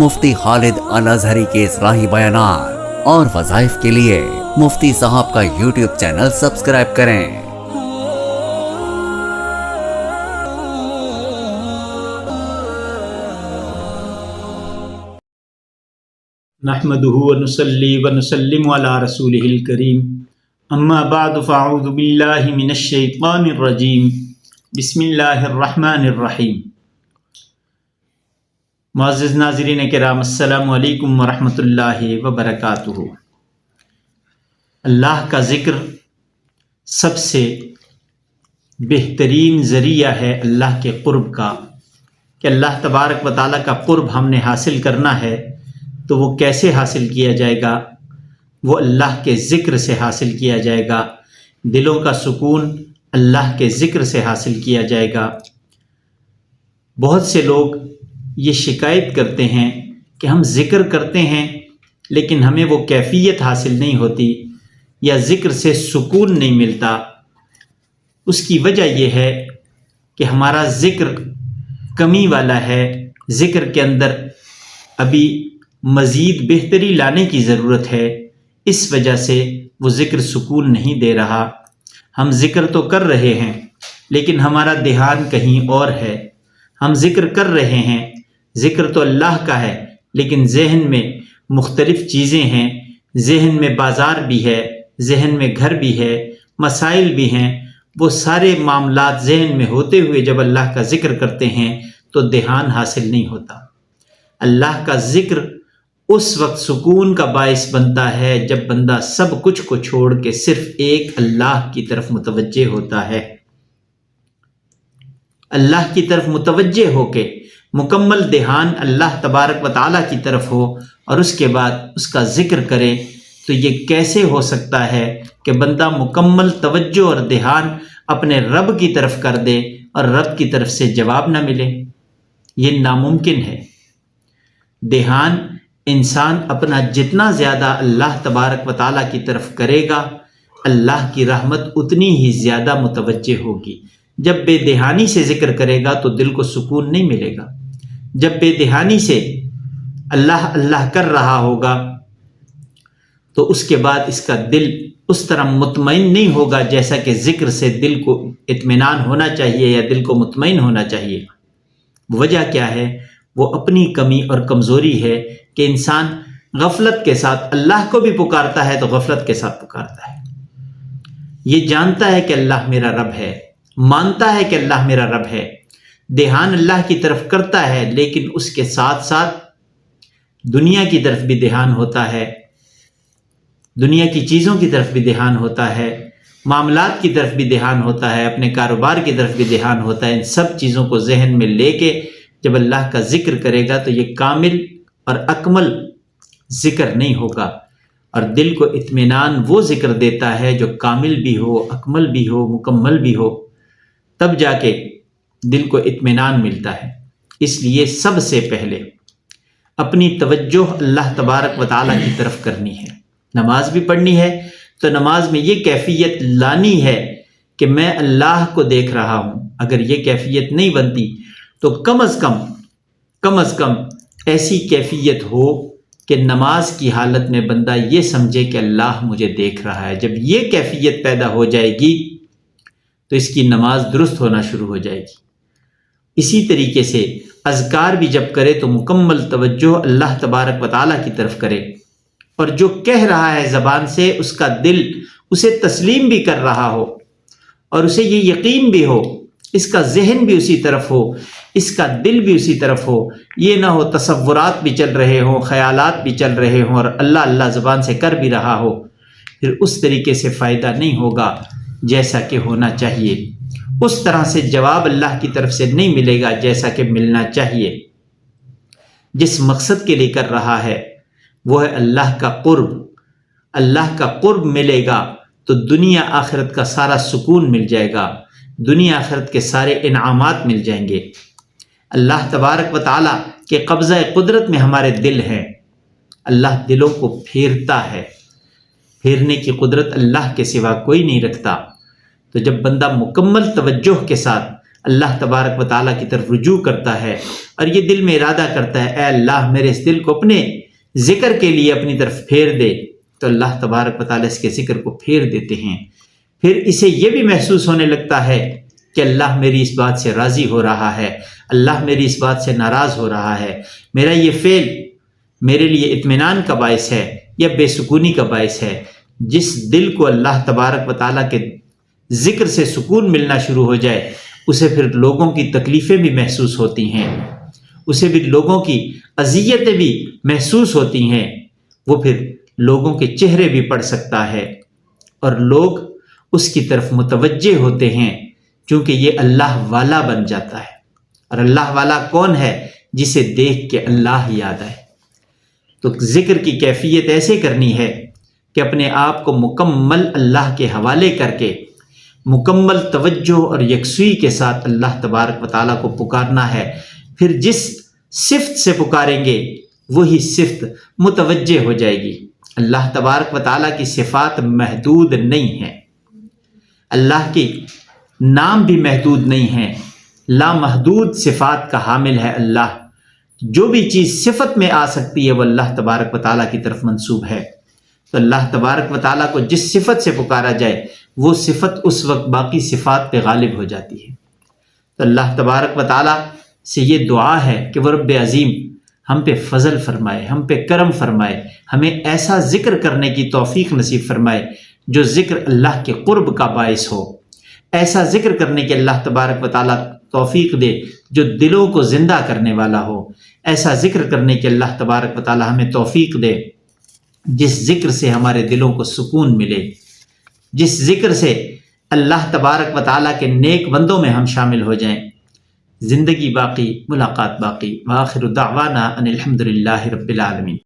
مفتی خالد الازہری کے اصلاحی بیانات اور وظائف کے لیے مفتی صاحب کا یوٹیوب چینل سبسکرائب کریں۔ نحمده ونصلي ونسلم على رسوله الكريم اما بعد فاعوذ بالله من الشيطان الرجيم بسم اللہ الرحمن الرحیم۔ معزز ناظرین کرام، السلام علیکم ورحمۃ اللہ وبرکاتہ۔ اللہ کا ذکر سب سے بہترین ذریعہ ہے اللہ کے قرب کا، کہ اللہ تبارک و تعالیٰ کا قرب ہم نے حاصل کرنا ہے تو وہ کیسے حاصل کیا جائے گا؟ وہ اللہ کے ذکر سے حاصل کیا جائے گا۔ دلوں کا سکون اللہ کے ذکر سے حاصل کیا جائے گا۔ بہت سے لوگ یہ شکایت کرتے ہیں کہ ہم ذکر کرتے ہیں لیکن ہمیں وہ کیفیت حاصل نہیں ہوتی یا ذکر سے سکون نہیں ملتا۔ اس کی وجہ یہ ہے کہ ہمارا ذکر کمی والا ہے، ذکر کے اندر ابھی مزید بہتری لانے کی ضرورت ہے۔ اس وجہ سے وہ ذکر سکون نہیں دے رہا۔ ہم ذکر تو کر رہے ہیں لیکن ہمارا دھیان کہیں اور ہے۔ ہم ذکر کر رہے ہیں، ذکر تو اللہ کا ہے لیکن ذہن میں مختلف چیزیں ہیں، ذہن میں بازار بھی ہے، ذہن میں گھر بھی ہے، مسائل بھی ہیں۔ وہ سارے معاملات ذہن میں ہوتے ہوئے جب اللہ کا ذکر کرتے ہیں تو دھیان حاصل نہیں ہوتا۔ اللہ کا ذکر اس وقت سکون کا باعث بنتا ہے جب بندہ سب کچھ کو چھوڑ کے صرف ایک اللہ کی طرف متوجہ ہوتا ہے۔ اللہ کی طرف متوجہ ہو کے مکمل دھیان اللہ تبارک و تعالیٰ کی طرف ہو اور اس کے بعد اس کا ذکر کرے، تو یہ کیسے ہو سکتا ہے کہ بندہ مکمل توجہ اور دھیان اپنے رب کی طرف کر دے اور رب کی طرف سے جواب نہ ملے؟ یہ ناممکن ہے۔ دھیان انسان اپنا جتنا زیادہ اللہ تبارک و تعالیٰ کی طرف کرے گا، اللہ کی رحمت اتنی ہی زیادہ متوجہ ہوگی۔ جب بے دھیانی سے ذکر کرے گا تو دل کو سکون نہیں ملے گا۔ جب بے دھیانی سے اللہ اللہ کر رہا ہوگا تو اس کے بعد اس کا دل اس طرح مطمئن نہیں ہوگا جیسا کہ ذکر سے دل کو اطمینان ہونا چاہیے یا دل کو مطمئن ہونا چاہیے۔ وجہ کیا ہے؟ وہ اپنی کمی اور کمزوری ہے کہ انسان غفلت کے ساتھ اللہ کو بھی پکارتا ہے تو غفلت کے ساتھ پکارتا ہے۔ یہ جانتا ہے کہ اللہ میرا رب ہے، مانتا ہے کہ اللہ میرا رب ہے، دھیان اللہ کی طرف کرتا ہے، لیکن اس کے ساتھ ساتھ دنیا کی طرف بھی دھیان ہوتا ہے، دنیا کی چیزوں کی طرف بھی دھیان ہوتا ہے، معاملات کی طرف بھی دھیان ہوتا ہے، اپنے کاروبار کی طرف بھی دھیان ہوتا ہے۔ ان سب چیزوں کو ذہن میں لے کے جب اللہ کا ذکر کرے گا تو یہ کامل اور اکمل ذکر نہیں ہوگا، اور دل کو اطمینان وہ ذکر دیتا ہے جو کامل بھی ہو، اکمل بھی ہو، مکمل بھی ہو، تب جا کے دل کو اطمینان ملتا ہے۔ اس لیے سب سے پہلے اپنی توجہ اللہ تبارک و تعالیٰ کی طرف کرنی ہے۔ نماز بھی پڑھنی ہے تو نماز میں یہ کیفیت لانی ہے کہ میں اللہ کو دیکھ رہا ہوں۔ اگر یہ کیفیت نہیں بنتی تو کم از کم ایسی کیفیت ہو کہ نماز کی حالت میں بندہ یہ سمجھے کہ اللہ مجھے دیکھ رہا ہے۔ جب یہ کیفیت پیدا ہو جائے گی تو اس کی نماز درست ہونا شروع ہو جائے گی۔ اسی طریقے سے اذکار بھی جب کرے تو مکمل توجہ اللہ تبارک و تعالیٰ کی طرف کرے، اور جو کہہ رہا ہے زبان سے اس کا دل اسے تسلیم بھی کر رہا ہو اور اسے یہ یقین بھی ہو، اس کا ذہن بھی اسی طرف ہو، اس کا دل بھی اسی طرف ہو۔ یہ نہ ہو تصورات بھی چل رہے ہوں، خیالات بھی چل رہے ہوں اور اللہ اللہ زبان سے کر بھی رہا ہو، پھر اس طریقے سے فائدہ نہیں ہوگا جیسا کہ ہونا چاہیے۔ اس طرح سے جواب اللہ کی طرف سے نہیں ملے گا جیسا کہ ملنا چاہیے۔ جس مقصد کے لیے کر رہا ہے وہ ہے اللہ کا قرب۔ اللہ کا قرب ملے گا تو دنیا آخرت کا سارا سکون مل جائے گا، دنیا آخرت کے سارے انعامات مل جائیں گے۔ اللہ تبارک و تعالیٰ کے قبضہ قدرت میں ہمارے دل ہیں۔ اللہ دلوں کو پھیرتا ہے، پھیرنے کی قدرت اللہ کے سوا کوئی نہیں رکھتا۔ تو جب بندہ مکمل توجہ کے ساتھ اللہ تبارک و تعالیٰ کی طرف رجوع کرتا ہے اور یہ دل میں ارادہ کرتا ہے اے اللہ میرے اس دل کو اپنے ذکر کے لیے اپنی طرف پھیر دے، تو اللہ تبارک و تعالیٰ اس کے ذکر کو پھیر دیتے ہیں۔ پھر اسے یہ بھی محسوس ہونے لگتا ہے کہ اللہ میری اس بات سے راضی ہو رہا ہے، اللہ میری اس بات سے ناراض ہو رہا ہے، میرا یہ فعل میرے لیے اطمینان کا باعث ہے یا بے سکونی کا باعث ہے۔ جس دل کو اللہ تبارک و تعالیٰ کے ذکر سے سکون ملنا شروع ہو جائے اسے پھر لوگوں کی تکلیفیں بھی محسوس ہوتی ہیں، اسے بھی لوگوں کی اذیتیں بھی محسوس ہوتی ہیں، وہ پھر لوگوں کے چہرے بھی پڑھ سکتا ہے اور لوگ اس کی طرف متوجہ ہوتے ہیں کیونکہ یہ اللہ والا بن جاتا ہے۔ اور اللہ والا کون ہے؟ جسے دیکھ کے اللہ یاد آئے۔ تو ذکر کی کیفیت ایسے کرنی ہے کہ اپنے آپ کو مکمل اللہ کے حوالے کر کے مکمل توجہ اور یکسوئی کے ساتھ اللہ تبارک و تعالیٰ کو پکارنا ہے۔ پھر جس صفت سے پکاریں گے وہی صفت متوجہ ہو جائے گی۔ اللہ تبارک و تعالیٰ کی صفات محدود نہیں ہیں، اللہ کی نام بھی محدود نہیں ہیں، لامحدود صفات کا حامل ہے اللہ۔ جو بھی چیز صفت میں آ سکتی ہے وہ اللہ تبارک و تعالیٰ کی طرف منسوب ہے، تو اللہ تبارک و تعالیٰ کو جس صفت سے پکارا جائے وہ صفت اس وقت باقی صفات پہ غالب ہو جاتی ہے۔ تو اللہ تبارک و تعالیٰ سے یہ دعا ہے کہ وہ رب عظیم ہم پہ فضل فرمائے، ہم پہ کرم فرمائے، ہمیں ایسا ذکر کرنے کی توفیق نصیب فرمائے جو ذکر اللہ کے قرب کا باعث ہو، ایسا ذکر کرنے کے اللہ تبارک و تعالیٰ توفیق دے جو دلوں کو زندہ کرنے والا ہو، ایسا ذکر کرنے کے اللہ تبارک و تعالیٰ ہمیں توفیق دے جس ذکر سے ہمارے دلوں کو سکون ملے، جس ذکر سے اللہ تبارک و تعالیٰ کے نیک بندوں میں ہم شامل ہو جائیں۔ زندگی باقی، ملاقات باقی۔ وآخر دعوانا ان الحمد للہ رب العالمین۔